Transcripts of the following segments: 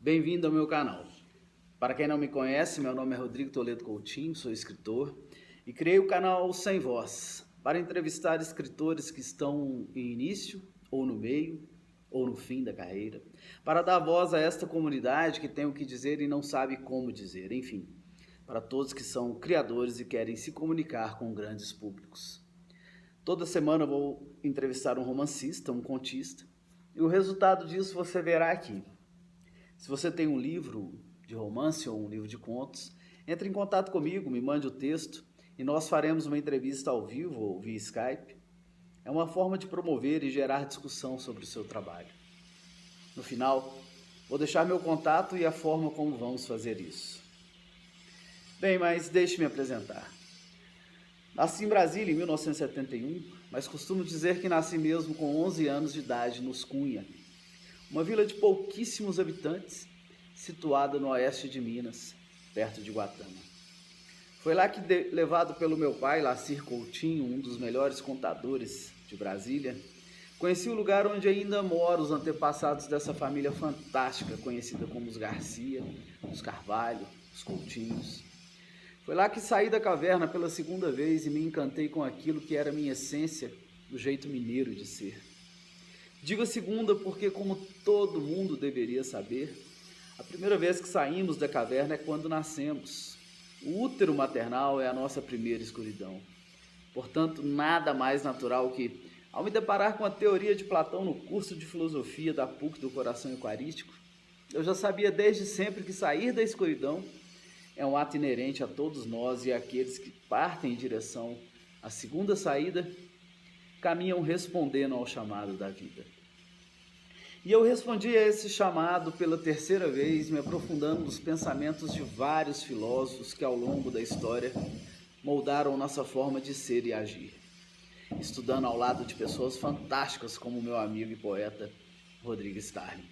Bem-vindo ao meu canal. Para quem não me conhece, meu nome é Rodrigo Toledo Coutinho, sou escritor e criei o canal Sem Voz para entrevistar escritores que estão em início, ou no meio, ou no fim da carreira, para dar voz a esta comunidade que tem o que dizer e não sabe como dizer, enfim, para todos que são criadores e querem se comunicar com grandes públicos. Toda semana eu vou entrevistar um romancista, um contista, e o resultado disso você verá aqui. Se você tem um livro de romance ou um livro de contos, entre em contato comigo, me mande o texto e nós faremos uma entrevista ao vivo ou via Skype. É uma forma de promover e gerar discussão sobre o seu trabalho. No final, vou deixar meu contato e a forma como vamos fazer isso. Bem, mas deixe-me apresentar. Nasci em Brasília em 1971, mas costumo dizer que nasci mesmo com 11 anos de idade nos Cunha, uma vila de pouquíssimos habitantes, situada no oeste de Minas, perto de Guatama. Foi lá que, levado pelo meu pai, Lacir Coutinho, um dos melhores contadores de Brasília, conheci o lugar onde ainda moram os antepassados dessa família fantástica, conhecida como os Garcia, os Carvalho, os Coutinhos. Foi lá que saí da caverna pela segunda vez e me encantei com aquilo que era minha essência, do jeito mineiro de ser. Digo a segunda porque, como todo mundo deveria saber, a primeira vez que saímos da caverna é quando nascemos. O útero maternal é a nossa primeira escuridão. Portanto, nada mais natural que, ao me deparar com a teoria de Platão no curso de filosofia da PUC do Coração Eucarístico, eu já sabia desde sempre que sair da escuridão é um ato inerente a todos nós, e aqueles que partem em direção à segunda saída caminham respondendo ao chamado da vida. E eu respondi a esse chamado pela terceira vez, me aprofundando nos pensamentos de vários filósofos que ao longo da história moldaram nossa forma de ser e agir, estudando ao lado de pessoas fantásticas como meu amigo e poeta Rodrigo Starling.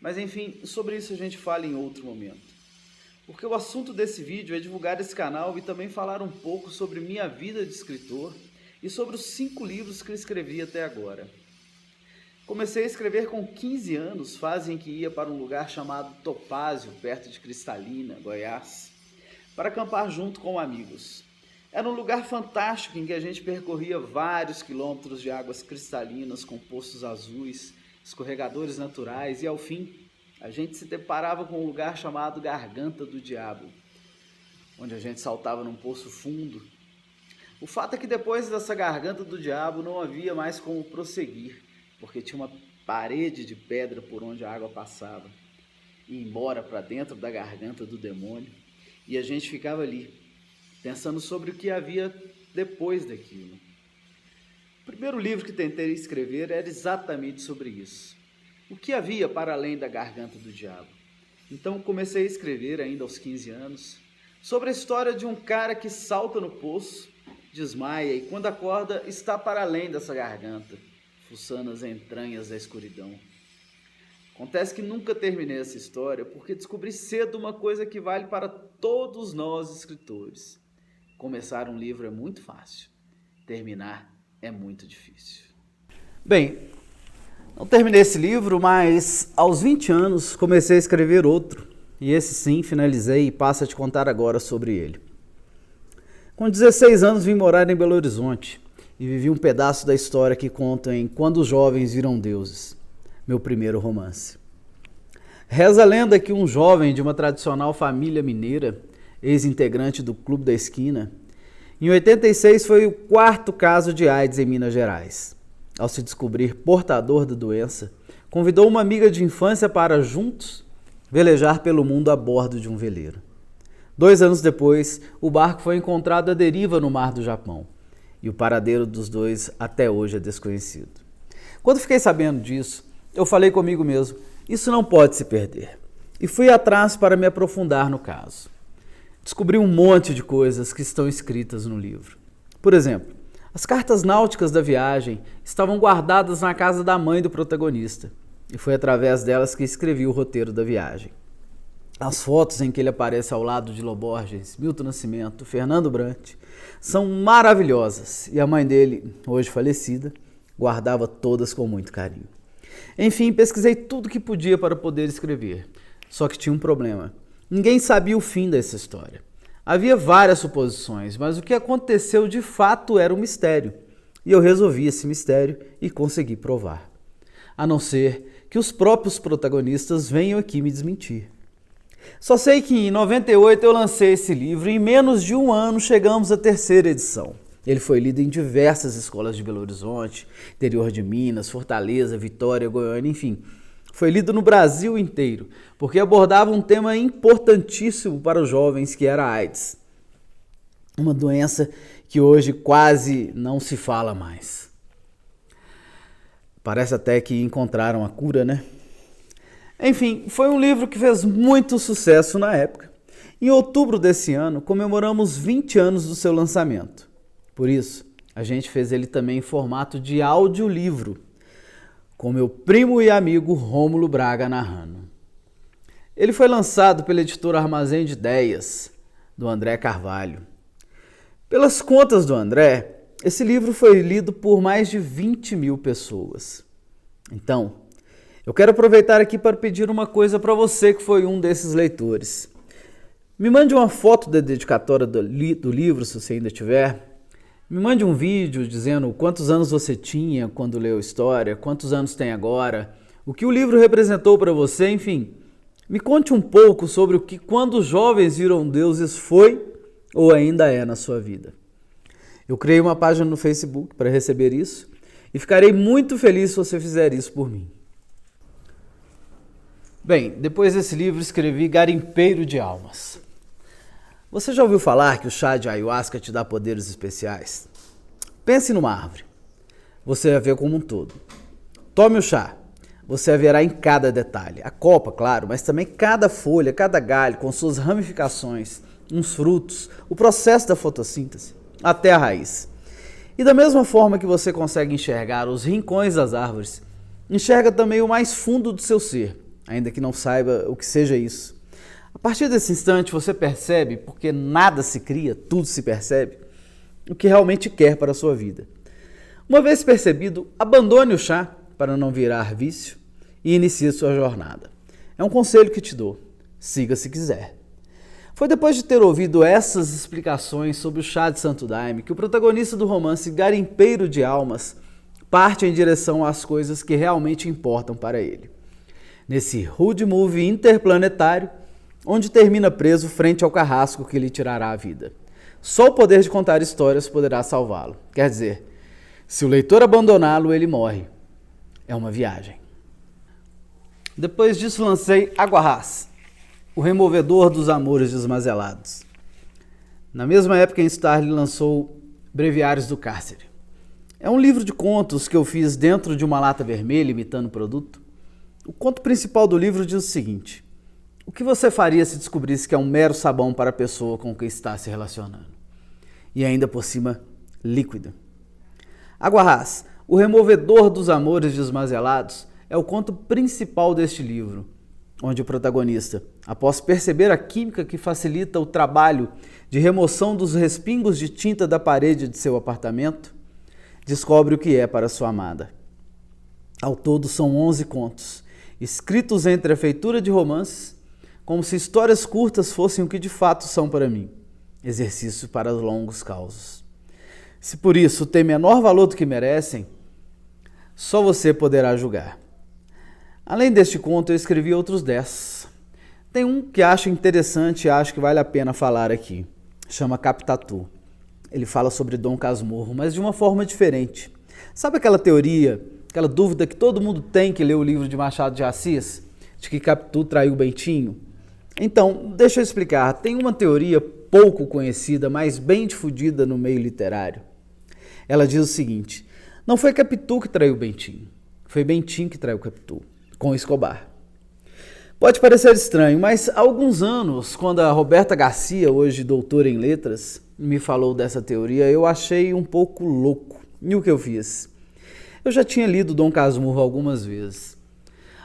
Mas enfim, sobre isso a gente fala em outro momento. Porque o assunto desse vídeo é divulgar esse canal e também falar um pouco sobre minha vida de escritor e sobre os 5 livros que eu escrevi até agora. Comecei a escrever com 15 anos, fase em que ia para um lugar chamado Topázio, perto de Cristalina, Goiás, para acampar junto com amigos. Era um lugar fantástico em que a gente percorria vários quilômetros de águas cristalinas com poços azuis, escorregadores naturais e, ao fim, a gente se deparava com um lugar chamado Garganta do Diabo, onde a gente saltava num poço fundo. O fato é que depois dessa Garganta do Diabo não havia mais como prosseguir, porque tinha uma parede de pedra por onde a água passava, e ia embora para dentro da garganta do demônio, e a gente ficava ali, pensando sobre o que havia depois daquilo. O primeiro livro que tentei escrever era exatamente sobre isso. O que havia para além da Garganta do Diabo? Então comecei a escrever, ainda aos 15 anos, sobre a história de um cara que salta no poço, desmaia e quando acorda está para além dessa garganta, fuçando as entranhas da escuridão. Acontece que nunca terminei essa história porque descobri cedo uma coisa que vale para todos nós escritores. Começar um livro é muito fácil, terminar é muito difícil. Bem, não terminei esse livro, mas aos 20 anos comecei a escrever outro, e esse sim finalizei e passo a te contar agora sobre ele. Com 16 anos vim morar em Belo Horizonte e vivi um pedaço da história que conta em Quando os Jovens Viram Deuses, meu primeiro romance. Reza a lenda que um jovem de uma tradicional família mineira, ex-integrante do Clube da Esquina, em 86 foi o 4º caso de AIDS em Minas Gerais. Ao se descobrir portador da doença, convidou uma amiga de infância para, juntos, velejar pelo mundo a bordo de um veleiro. 2 anos depois, o barco foi encontrado à deriva no mar do Japão, e o paradeiro dos dois até hoje é desconhecido. Quando fiquei sabendo disso, eu falei comigo mesmo, isso não pode se perder, e fui atrás para me aprofundar no caso. Descobri um monte de coisas que estão escritas no livro. Por exemplo, as cartas náuticas da viagem estavam guardadas na casa da mãe do protagonista, e foi através delas que escrevi o roteiro da viagem. As fotos em que ele aparece ao lado de Lô Borges, Milton Nascimento, Fernando Brant, são maravilhosas, e a mãe dele, hoje falecida, guardava todas com muito carinho. Enfim, pesquisei tudo que podia para poder escrever, Só que tinha um problema. Ninguém sabia o fim dessa história. Havia várias suposições, mas o que aconteceu de fato era um mistério. E eu resolvi esse mistério e consegui provar. A não ser que os próprios protagonistas venham aqui me desmentir. Só sei que em 98 eu lancei esse livro e em menos de um ano chegamos à 3ª edição. Ele foi lido em diversas escolas de Belo Horizonte, interior de Minas, Fortaleza, Vitória, Goiânia, enfim. Foi lido no Brasil inteiro, porque abordava um tema importantíssimo para os jovens, que era a AIDS. Uma doença que hoje quase não se fala mais. Parece até que encontraram a cura, né? Enfim, foi um livro que fez muito sucesso na época. Em outubro desse ano, comemoramos 20 anos do seu lançamento. Por isso, a gente fez ele também em formato de audiolivro, com meu primo e amigo Rômulo Braga narrando. Ele foi lançado pela editora Armazém de Ideias, do André Carvalho. Pelas contas do André, esse livro foi lido por mais de 20 mil pessoas. Então, eu quero aproveitar aqui para pedir uma coisa para você que foi um desses leitores. Me mande uma foto da dedicatória do livro, se você ainda tiver. Me mande um vídeo dizendo quantos anos você tinha quando leu a história, quantos anos tem agora, o que o livro representou para você, enfim. Me conte um pouco sobre o que quando os jovens viram deuses foi ou ainda é na sua vida. Eu criei uma página no Facebook para receber isso e ficarei muito feliz se você fizer isso por mim. Bem, depois desse livro escrevi Garimpeiro de Almas. Você já ouviu falar que o chá de ayahuasca te dá poderes especiais? Pense numa árvore. Você vai ver como um todo. Tome o chá. Você verá em cada detalhe. A copa, claro, mas também cada folha, cada galho, com suas ramificações, uns frutos, o processo da fotossíntese, até a raiz. E da mesma forma que você consegue enxergar os rincões das árvores, enxerga também o mais fundo do seu ser, ainda que não saiba o que seja isso. A partir desse instante você percebe, porque nada se cria, tudo se percebe, o que realmente quer para a sua vida. Uma vez percebido, abandone o chá para não virar vício e inicie sua jornada. É um conselho que te dou, siga se quiser. Foi depois de ter ouvido essas explicações sobre o chá de Santo Daime que o protagonista do romance Garimpeiro de Almas parte em direção às coisas que realmente importam para ele. Nesse road movie interplanetário, onde termina preso frente ao carrasco que lhe tirará a vida. Só o poder de contar histórias poderá salvá-lo. Quer dizer, se o leitor abandoná-lo, ele morre. É uma viagem. Depois disso lancei Aguarrás, o removedor dos amores desmazelados. Na mesma época, Starley lançou Breviários do Cárcere. É um livro de contos que eu fiz dentro de uma lata vermelha, imitando o produto. O conto principal do livro diz o seguinte: o que você faria se descobrisse que é um mero sabão para a pessoa com quem está se relacionando? E ainda por cima, líquido. Aguarrás, o removedor dos amores desmazelados, é o conto principal deste livro, onde o protagonista, após perceber a química que facilita o trabalho de remoção dos respingos de tinta da parede de seu apartamento, descobre o que é para sua amada. Ao todo são 11 contos, escritos entre a feitura de romances, como se histórias curtas fossem o que de fato são para mim, exercício para longos causos. Se por isso tem menor valor do que merecem, só você poderá julgar. Além deste conto, eu escrevi outros 10. Tem um que acho interessante e acho que vale a pena falar aqui. Chama Capitatu. Ele fala sobre Dom Casmurro, mas de uma forma diferente. Sabe aquela teoria, aquela dúvida que todo mundo tem que lê o livro de Machado de Assis? De que Capitu traiu Bentinho? Então, deixa eu explicar. Tem uma teoria pouco conhecida, mas bem difundida no meio literário. Ela diz o seguinte: não foi Capitu que traiu Bentinho, foi Bentinho que traiu Capitu, com Escobar. Pode parecer estranho, mas há alguns anos, quando a Roberta Garcia, hoje doutora em letras, me falou dessa teoria, eu achei um pouco louco. E o que eu fiz? Eu já tinha lido Dom Casmurro algumas vezes.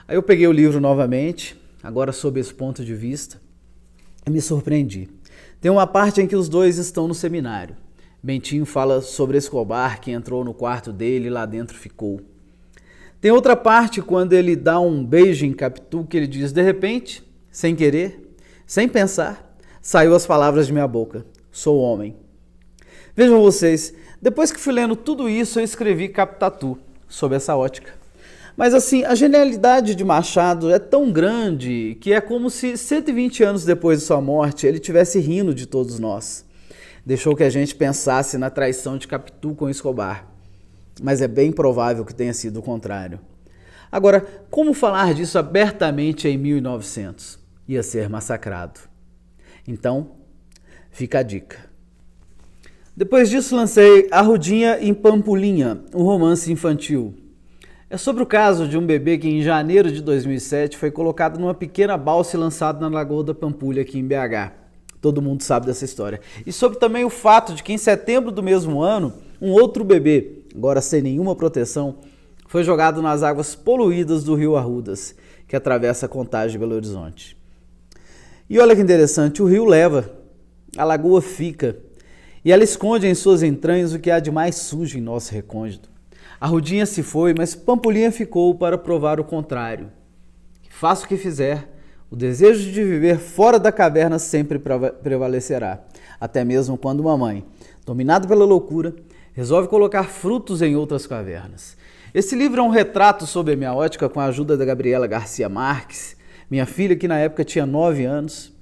Aí eu peguei o livro novamente, agora sob esse ponto de vista, e me surpreendi. Tem uma parte em que os dois estão no seminário. Bentinho fala sobre Escobar, que entrou no quarto dele e lá dentro ficou. Tem outra parte quando ele dá um beijo em Capitu, que ele diz: de repente, Sem querer, sem pensar, saiu as palavras de minha boca. Sou homem. Vejam vocês, depois que fui lendo tudo isso, eu escrevi Capitatu, sob essa ótica. Mas assim, a genialidade de Machado é tão grande que é como se 120 anos depois de sua morte ele tivesse rindo de todos nós. Deixou que a gente pensasse na traição de Capitu com Escobar. Mas é bem provável que tenha sido o contrário. Agora, como falar disso abertamente em 1900? Ia ser massacrado. Então, fica a dica. Depois disso lancei Arrudinha em Pampulinha, um romance infantil. É sobre o caso de um bebê que em janeiro de 2007 foi colocado numa pequena balsa e lançado na Lagoa da Pampulha, aqui em BH. Todo mundo sabe dessa história. E sobre também o fato de que em setembro do mesmo ano, um outro bebê, agora sem nenhuma proteção, foi jogado nas águas poluídas do rio Arrudas, que atravessa Contagem e Belo Horizonte. E olha que interessante, o rio leva, a lagoa fica, e ela esconde em suas entranhas o que há de mais sujo em nosso recôndito. Arrudinha se foi, mas Pampulinha ficou para provar o contrário. Faça o que fizer, o desejo de viver fora da caverna sempre prevalecerá, até mesmo quando uma mãe, dominada pela loucura, resolve colocar frutos em outras cavernas. Esse livro é um retrato sob a minha ótica com a ajuda da Gabriela Garcia Marques, minha filha que na época tinha 9 anos.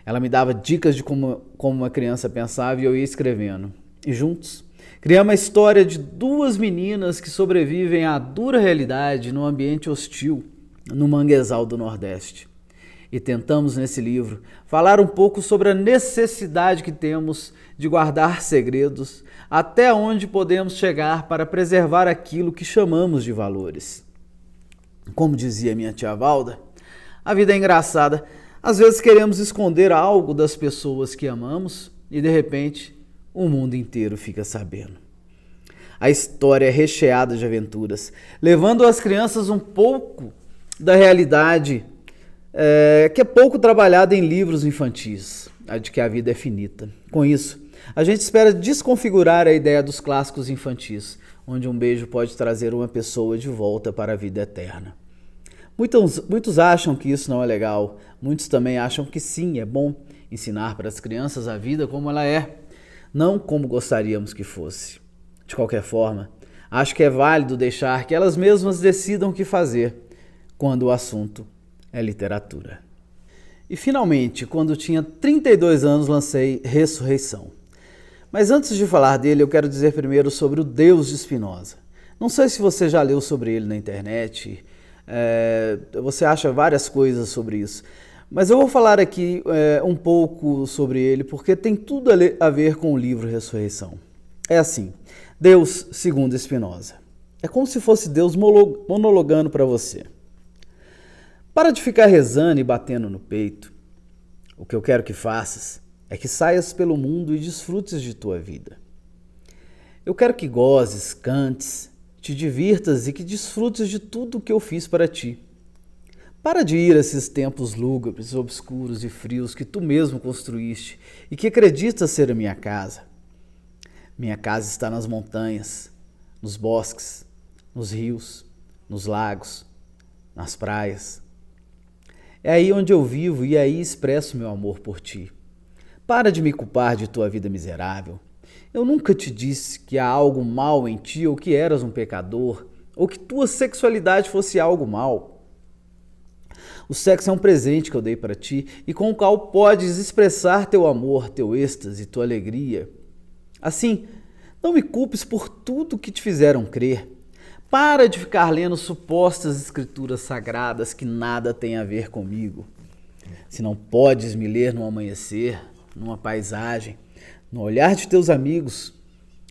Ela me dava dicas de como uma criança pensava e eu ia escrevendo. E juntos, criamos a história de duas meninas que sobrevivem à dura realidade num ambiente hostil, no manguezal do Nordeste. E tentamos nesse livro falar um pouco sobre a necessidade que temos de guardar segredos, até onde podemos chegar para preservar aquilo que chamamos de valores. Como dizia minha tia Valda, a vida é engraçada. Às vezes queremos esconder algo das pessoas que amamos e de repente o mundo inteiro fica sabendo. A história é recheada de aventuras, levando as crianças um pouco da realidade que é pouco trabalhada em livros infantis, a de que a vida é finita. Com isso, a gente espera desconfigurar a ideia dos clássicos infantis, onde um beijo pode trazer uma pessoa de volta para a vida eterna. Muitos acham que isso não é legal, muitos também acham que sim, é bom ensinar para as crianças a vida como ela é, não como gostaríamos que fosse. De qualquer forma, acho que é válido deixar que elas mesmas decidam o que fazer quando o assunto é literatura. E finalmente, quando tinha 32 anos, lancei Ressurreição. Mas antes de falar dele, eu quero dizer primeiro sobre o Deus de Spinoza. Não sei se você já leu sobre ele na internet, você acha várias coisas sobre isso. Mas eu vou falar aqui um pouco sobre ele, porque tem tudo a ver com o livro Ressurreição. É assim, Deus segundo Spinoza. É como se fosse Deus monologando para você. Para de ficar rezando e batendo no peito. O que eu quero que faças é que saias pelo mundo e desfrutes de tua vida. Eu quero que gozes, cantes, te divirtas e que desfrutes de tudo o que eu fiz para ti. Para de ir a esses templos lúgubres, obscuros e frios que tu mesmo construíste e que acreditas ser a minha casa. Minha casa está nas montanhas, nos bosques, nos rios, nos lagos, nas praias. É aí onde eu vivo e aí expresso meu amor por ti. Para de me culpar de tua vida miserável. Eu nunca te disse que há algo mal em ti ou que eras um pecador ou que tua sexualidade fosse algo mal. O sexo é um presente que eu dei para ti e com o qual podes expressar teu amor, teu êxtase, tua alegria. Assim, não me culpes por tudo que te fizeram crer. Para de ficar lendo supostas escrituras sagradas que nada têm a ver comigo. Se não podes me ler no amanhecer, numa paisagem, no olhar de teus amigos,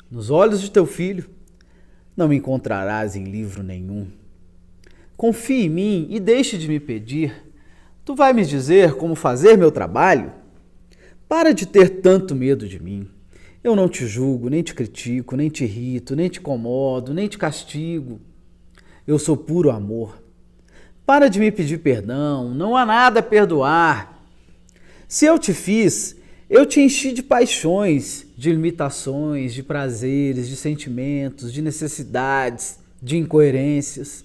nos olhos de teu filho, não me encontrarás em livro nenhum. Confie em mim e deixe de me pedir. Tu vai me dizer como fazer meu trabalho? Para de ter tanto medo de mim. Eu não te julgo, nem te critico, nem te irrito, nem te incomodo, nem te castigo. Eu sou puro amor. Para de me pedir perdão, não há nada a perdoar. Se eu te fiz, eu te enchi de paixões, de limitações, de prazeres, de sentimentos, de necessidades, de incoerências,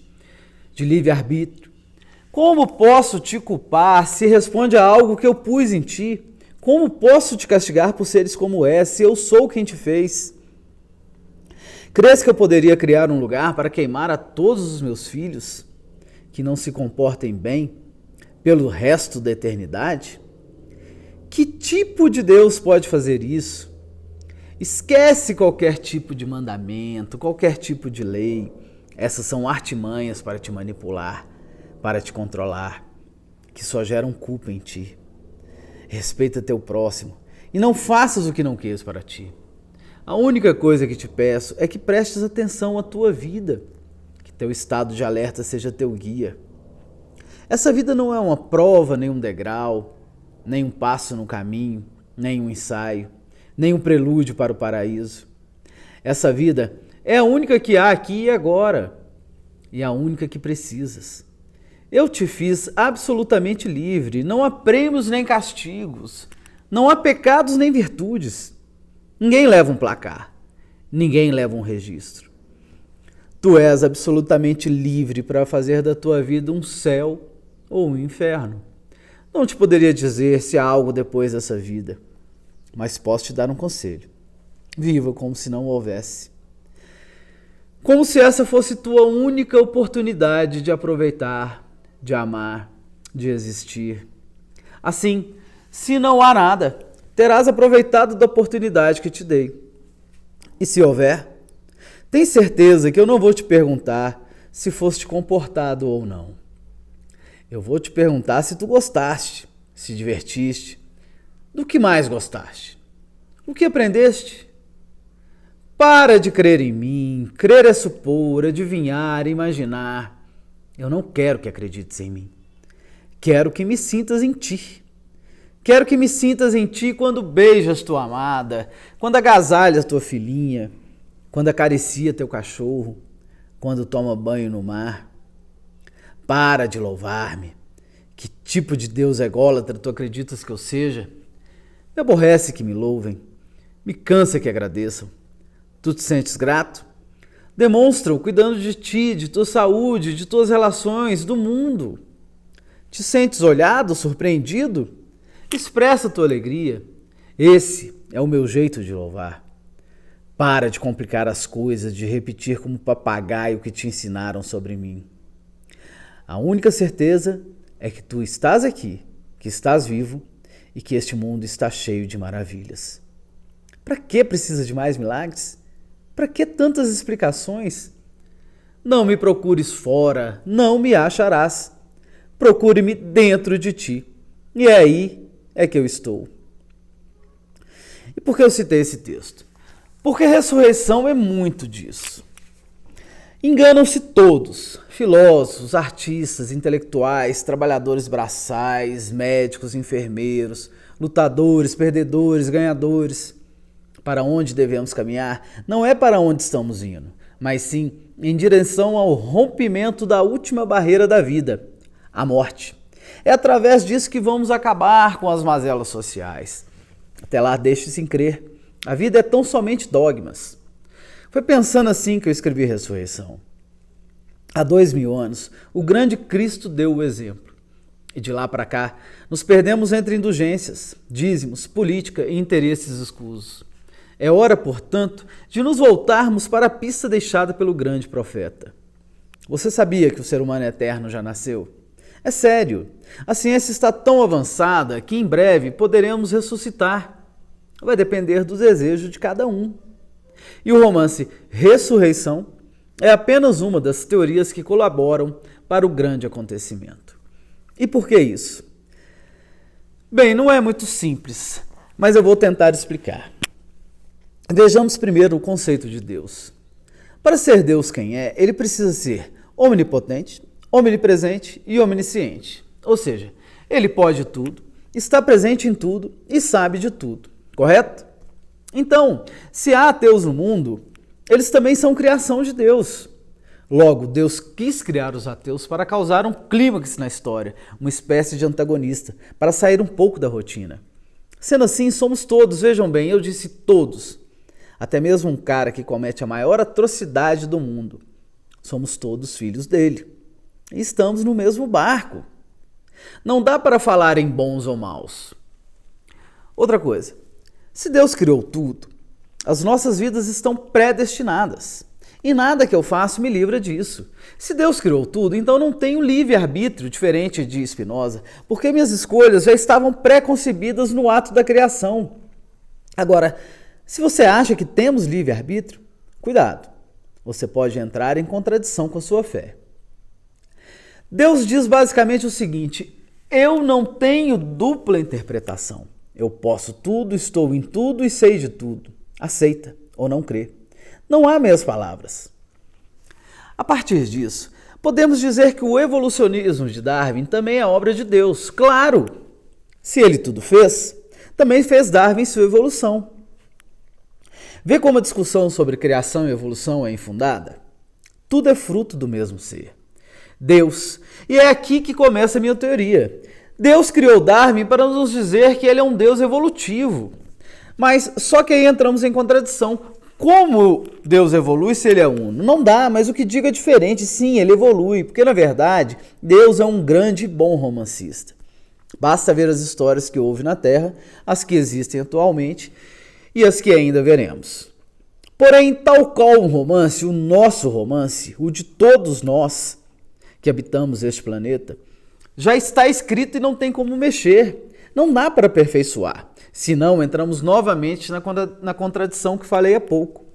de livre-arbítrio. Como posso te culpar se responde a algo que eu pus em ti? Como posso te castigar por seres como és, se eu sou quem te fez? Crês que eu poderia criar um lugar para queimar a todos os meus filhos que não se comportem bem pelo resto da eternidade? Que tipo de Deus pode fazer isso? Esquece qualquer tipo de mandamento, qualquer tipo de lei. Essas são artimanhas para te manipular, para te controlar, que só geram culpa em ti. Respeita teu próximo e não faças o que não queres para ti. A única coisa que te peço é que prestes atenção à tua vida, que teu estado de alerta seja teu guia. Essa vida não é uma prova, nem um degrau, nem um passo no caminho, nem um ensaio, nem um prelúdio para o paraíso. Essa vida é a única que há aqui e agora, e a única que precisas. Eu te fiz absolutamente livre, não há prêmios nem castigos, não há pecados nem virtudes. Ninguém leva um placar, ninguém leva um registro. Tu és absolutamente livre para fazer da tua vida um céu ou um inferno. Não te poderia dizer se há algo depois dessa vida, mas posso te dar um conselho. Viva como se não houvesse. Como se essa fosse tua única oportunidade de aproveitar, de amar, de existir. Assim, se não há nada, terás aproveitado da oportunidade que te dei. E se houver, tem certeza que eu não vou te perguntar se foste comportado ou não. Eu vou te perguntar se tu gostaste, se divertiste, do que mais gostaste, o que aprendeste. Para de crer em mim, crer é supor, adivinhar, imaginar. Eu não quero que acredites em mim. Quero que me sintas em ti. Quero que me sintas em ti quando beijas tua amada, quando agasalhas tua filhinha, quando acaricia teu cachorro, quando toma banho no mar. Para de louvar-me. Que tipo de Deus ególatra tu acreditas que eu seja? Me aborrece que me louvem. Me cansa que agradeçam. Tu te sentes grato? Demonstra-o cuidando de ti, de tua saúde, de tuas relações, do mundo. Te sentes olhado, surpreendido? Expressa tua alegria. Esse é o meu jeito de louvar. Para de complicar as coisas, de repetir como papagaio que te ensinaram sobre mim. A única certeza é que tu estás aqui, que estás vivo e que este mundo está cheio de maravilhas. Para que precisa de mais milagres? Para que tantas explicações? Não me procures fora, não me acharás. Procure-me dentro de ti. E aí é que eu estou. E por que eu citei esse texto? Porque a ressurreição é muito disso. Enganam-se todos, filósofos, artistas, intelectuais, trabalhadores braçais, médicos, enfermeiros, lutadores, perdedores, ganhadores. Para onde devemos caminhar não é para onde estamos indo, mas sim em direção ao rompimento da última barreira da vida, a morte. É através disso que vamos acabar com as mazelas sociais. Até lá, deixe-se em crer. A vida é tão somente dogmas. Foi pensando assim que eu escrevi Ressurreição. Há 2000 anos, o grande Cristo deu o exemplo. E de lá para cá, nos perdemos entre indulgências, dízimos, política e interesses escusos. É hora, portanto, de nos voltarmos para a pista deixada pelo grande profeta. Você sabia que o ser humano eterno já nasceu? É sério, a ciência está tão avançada que em breve poderemos ressuscitar. Vai depender do desejo de cada um. E o romance Ressurreição é apenas uma das teorias que colaboram para o grande acontecimento. E por que isso? Bem, não é muito simples, mas eu vou tentar explicar. Vejamos primeiro o conceito de Deus. Para ser Deus quem é, ele precisa ser onipotente, onipresente e onisciente. Ou seja, ele pode tudo, está presente em tudo e sabe de tudo. Correto? Então, se há ateus no mundo, eles também são criação de Deus. Logo, Deus quis criar os ateus para causar um clímax na história, uma espécie de antagonista, para sair um pouco da rotina. Sendo assim, somos todos, vejam bem, eu disse todos. Até mesmo um cara que comete a maior atrocidade do mundo. Somos todos filhos dele. E estamos no mesmo barco. Não dá para falar em bons ou maus. Outra coisa, se Deus criou tudo, as nossas vidas estão predestinadas. E nada que eu faço me livra disso. Se Deus criou tudo, então não tenho livre-arbítrio, diferente de Spinoza, porque minhas escolhas já estavam pré-concebidas no ato da criação. Agora, se você acha que temos livre-arbítrio, cuidado, você pode entrar em contradição com a sua fé. Deus diz basicamente o seguinte: eu não tenho dupla interpretação. Eu posso tudo, estou em tudo e sei de tudo. Aceita ou não crê. Não há meias palavras. A partir disso, podemos dizer que o evolucionismo de Darwin também é obra de Deus. Claro! Se ele tudo fez, também fez Darwin sua evolução. Vê como a discussão sobre criação e evolução é infundada? Tudo é fruto do mesmo ser, Deus. E é aqui que começa a minha teoria. Deus criou Darwin para nos dizer que ele é um Deus evolutivo. Mas só que aí entramos em contradição. Como Deus evolui se ele é uno? Não dá, mas o que digo é diferente. Sim, ele evolui, porque na verdade Deus é um grande e bom romancista. Basta ver as histórias que houve na Terra, as que existem atualmente e as que ainda veremos. Porém, tal qual um romance, o nosso romance, o de todos nós que habitamos este planeta, já está escrito e não tem como mexer. Não dá para aperfeiçoar, senão entramos novamente na contradição que falei há pouco.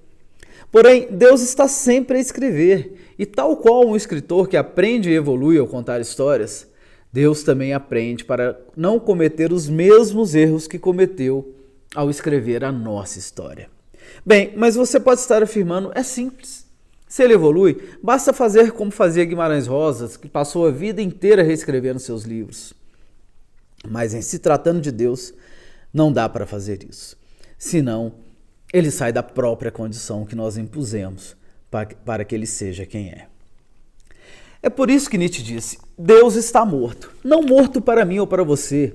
Porém, Deus está sempre a escrever, e tal qual um escritor que aprende e evolui ao contar histórias, Deus também aprende para não cometer os mesmos erros que cometeu ao escrever a nossa história. Bem, mas você pode estar afirmando, é simples. Se ele evolui, basta fazer como fazia Guimarães Rosa, que passou a vida inteira reescrevendo seus livros. Mas em se tratando de Deus, não dá para fazer isso. Senão, ele sai da própria condição que nós impusemos para que ele seja quem é. É por isso que Nietzsche disse, Deus está morto. Não morto para mim ou para você.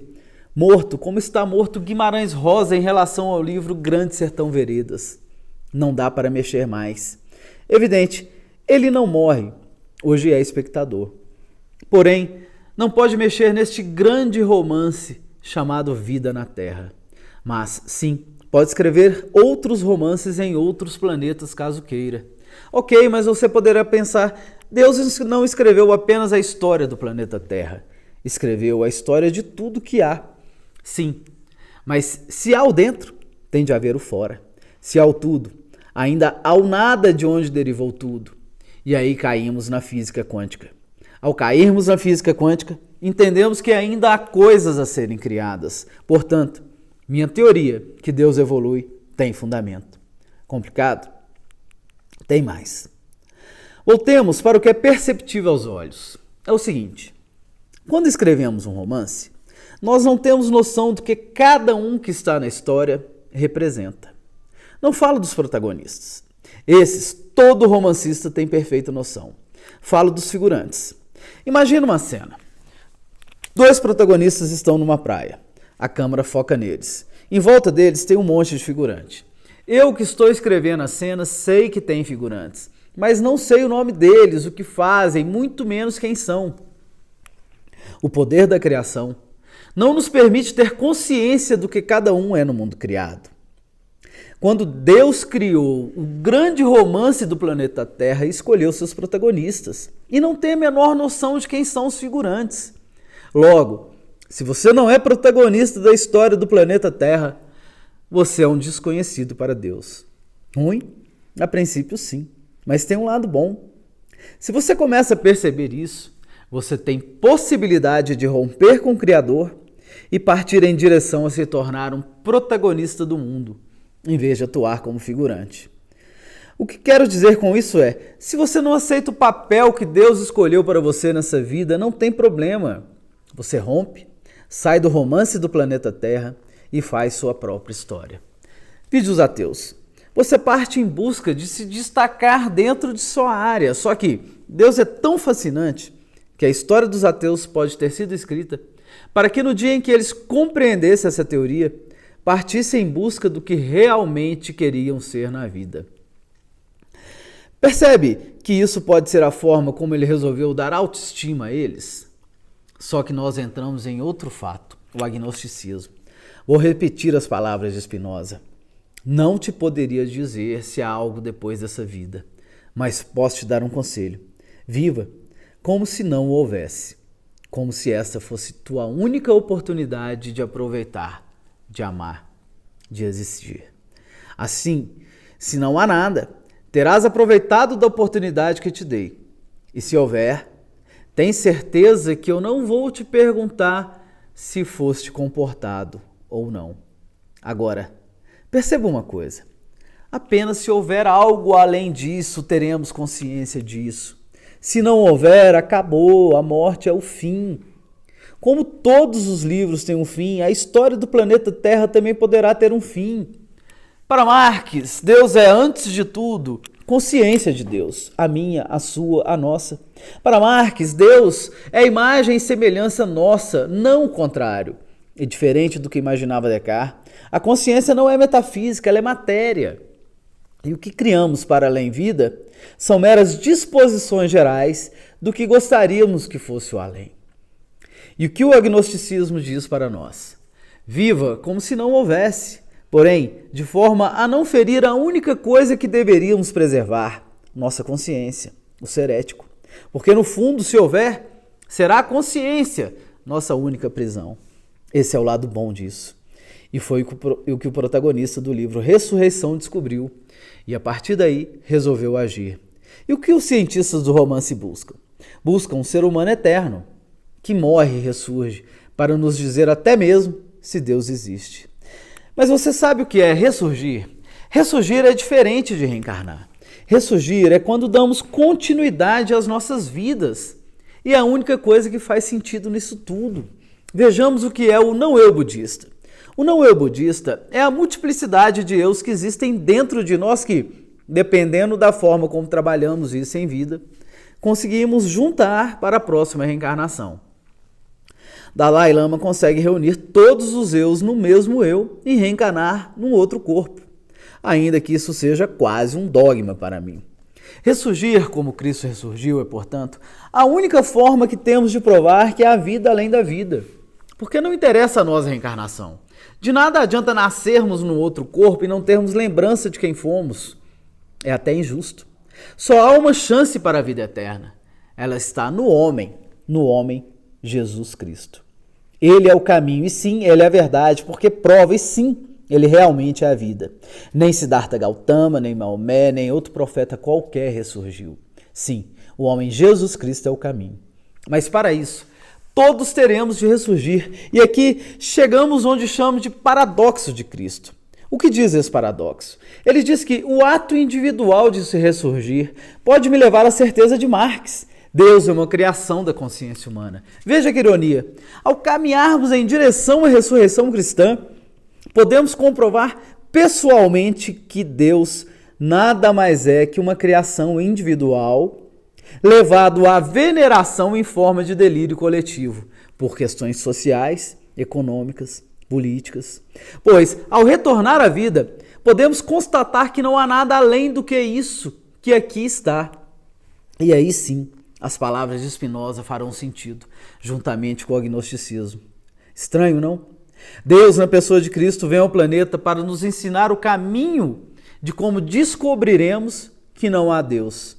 Morto como está morto Guimarães Rosa em relação ao livro Grande Sertão Veredas. Não dá para mexer mais. Evidente, ele não morre. Hoje é espectador. Porém, não pode mexer neste grande romance chamado Vida na Terra. Mas, sim, pode escrever outros romances em outros planetas, caso queira. Ok, mas você poderá pensar, Deus não escreveu apenas a história do planeta Terra. Escreveu a história de tudo que há. Sim, mas se há o dentro, tem de haver o fora. Se há o tudo, ainda há o nada de onde derivou tudo. E aí caímos na física quântica. Ao cairmos na física quântica, entendemos que ainda há coisas a serem criadas. Portanto, minha teoria que Deus evolui tem fundamento. Complicado? Tem mais. Voltemos para o que é perceptível aos olhos. É o seguinte, quando escrevemos um romance, nós não temos noção do que cada um que está na história representa. Não falo dos protagonistas. Esses, todo romancista tem perfeita noção. Falo dos figurantes. Imagina uma cena. 2 protagonistas estão numa praia. A câmera foca neles. Em volta deles tem um monte de figurante. Eu que estou escrevendo a cena sei que tem figurantes, mas não sei o nome deles, o que fazem, muito menos quem são. O poder da criação não nos permite ter consciência do que cada um é no mundo criado. Quando Deus criou o grande romance do planeta Terra, escolheu seus protagonistas e não tem a menor noção de quem são os figurantes. Logo, se você não é protagonista da história do planeta Terra, você é um desconhecido para Deus. Ruim? A princípio, sim, mas tem um lado bom. Se você começa a perceber isso, você tem possibilidade de romper com o Criador e partir em direção a se tornar um protagonista do mundo, em vez de atuar como figurante. O que quero dizer com isso é, se você não aceita o papel que Deus escolheu para você nessa vida, não tem problema. Você rompe, sai do romance do planeta Terra e faz sua própria história. Vide os ateus. Você parte em busca de se destacar dentro de sua área, só que Deus é tão fascinante que a história dos ateus pode ter sido escrita para que no dia em que eles compreendessem essa teoria, partissem em busca do que realmente queriam ser na vida. Percebe que isso pode ser a forma como ele resolveu dar autoestima a eles? Só que nós entramos em outro fato, o agnosticismo. Vou repetir as palavras de Spinoza. Não te poderia dizer se há algo depois dessa vida, mas posso te dar um conselho. Viva como se não o houvesse, como se esta fosse tua única oportunidade de aproveitar, de amar, de existir. Assim, se não há nada, terás aproveitado da oportunidade que te dei. E se houver, tem certeza que eu não vou te perguntar se foste comportado ou não. Agora, perceba uma coisa. Apenas se houver algo além disso, teremos consciência disso. Se não houver, acabou, a morte é o fim. Como todos os livros têm um fim, a história do planeta Terra também poderá ter um fim. Para Marx, Deus é, antes de tudo, consciência de Deus, a minha, a sua, a nossa. Para Marx, Deus é imagem e semelhança nossa, não o contrário. E diferente do que imaginava Descartes, a consciência não é metafísica, ela é matéria. E o que criamos para além-vida são meras disposições gerais do que gostaríamos que fosse o além. E o que o agnosticismo diz para nós? Viva como se não houvesse, porém, de forma a não ferir a única coisa que deveríamos preservar, nossa consciência, o ser ético. Porque no fundo, se houver, será a consciência nossa única prisão. Esse é o lado bom disso. E foi o que o protagonista do livro Ressurreição descobriu. E a partir daí, resolveu agir. E o que os cientistas do romance buscam? Buscam um ser humano eterno, que morre e ressurge, para nos dizer até mesmo se Deus existe. Mas você sabe o que é ressurgir? Ressurgir é diferente de reencarnar. Ressurgir é quando damos continuidade às nossas vidas. E é a única coisa que faz sentido nisso tudo. Vejamos o que é o não-eu budista. O não-eu budista é a multiplicidade de eus que existem dentro de nós que, dependendo da forma como trabalhamos isso em vida, conseguimos juntar para a próxima reencarnação. Dalai Lama consegue reunir todos os eus no mesmo eu e reencarnar num outro corpo, ainda que isso seja quase um dogma para mim. Ressurgir como Cristo ressurgiu é, portanto, a única forma que temos de provar que há vida além da vida, porque não interessa a nós a reencarnação. De nada adianta nascermos num outro corpo e não termos lembrança de quem fomos. É até injusto. Só há uma chance para a vida eterna. Ela está no homem Jesus Cristo. Ele é o caminho e sim, ele é a verdade, porque prova e sim, ele realmente é a vida. Nem Siddhartha Gautama, nem Maomé, nem outro profeta qualquer ressurgiu. Sim, o homem Jesus Cristo é o caminho. Mas para isso, todos teremos de ressurgir. E aqui chegamos onde chamo de paradoxo de Cristo. O que diz esse paradoxo? Ele diz que o ato individual de se ressurgir pode me levar à certeza de Marx. Deus é uma criação da consciência humana. Veja que ironia. Ao caminharmos em direção à ressurreição cristã, podemos comprovar pessoalmente que Deus nada mais é que uma criação individual levado à veneração em forma de delírio coletivo, por questões sociais, econômicas, políticas. Pois, ao retornar à vida, podemos constatar que não há nada além do que isso que aqui está. E aí sim, as palavras de Spinoza farão sentido, juntamente com o agnosticismo. Estranho, não? Deus, na pessoa de Cristo, vem ao planeta para nos ensinar o caminho de como descobriremos que não há Deus.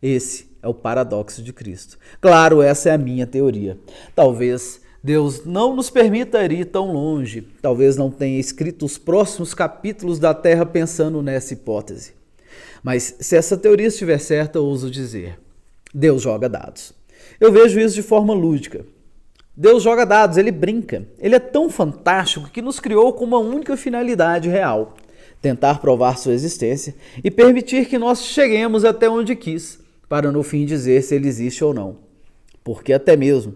Esse é o paradoxo de Cristo. Claro, essa é a minha teoria. Talvez Deus não nos permita ir tão longe. Talvez não tenha escrito os próximos capítulos da Terra pensando nessa hipótese. Mas se essa teoria estiver certa, eu ouso dizer: Deus joga dados. Eu vejo isso de forma lúdica. Deus joga dados, ele brinca. Ele é tão fantástico que nos criou com uma única finalidade real: tentar provar sua existência e permitir que nós cheguemos até onde quis, para no fim dizer se ele existe ou não. Porque até mesmo,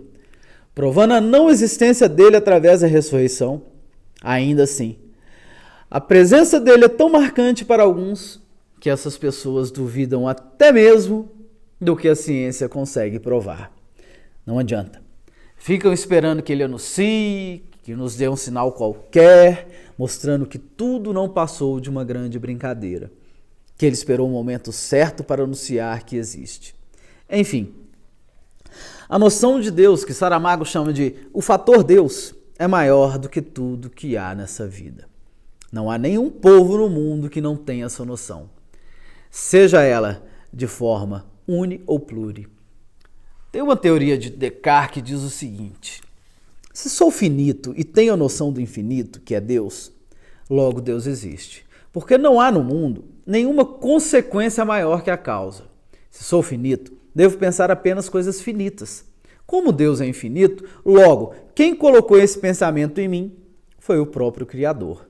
provando a não existência dele através da ressurreição, ainda assim, a presença dele é tão marcante para alguns que essas pessoas duvidam até mesmo do que a ciência consegue provar. Não adianta. Ficam esperando que ele anuncie, que nos dê um sinal qualquer, mostrando que tudo não passou de uma grande brincadeira, que ele esperou o momento certo para anunciar que existe. Enfim, A noção de Deus, que Saramago chama de o fator Deus, é maior do que tudo que há nessa vida. Não há nenhum povo no mundo que não tenha essa noção, seja ela de forma uni ou pluri. Tem uma teoria de Descartes que diz o seguinte: se sou finito e tenho a noção do infinito, que é Deus, logo Deus existe, porque não há no mundo nenhuma consequência maior que a causa. Se sou finito, devo pensar apenas coisas finitas. Como Deus é infinito, logo, quem colocou esse pensamento em mim foi o próprio Criador.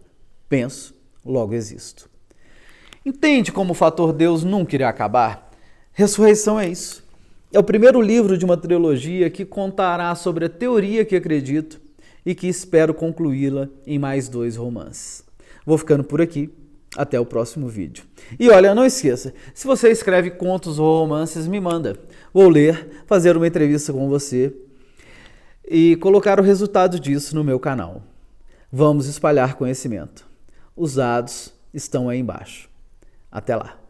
Penso, logo existo. Entende como o fator Deus nunca irá acabar? Ressurreição é isso. É o primeiro livro de uma trilogia que contará sobre a teoria que acredito e que espero concluí-la em mais 2 romances. Vou ficando por aqui. Até o próximo vídeo. E olha, não esqueça, se você escreve contos ou romances, me manda. Vou ler, fazer uma entrevista com você e colocar o resultado disso no meu canal. Vamos espalhar conhecimento. Os dados estão aí embaixo. Até lá.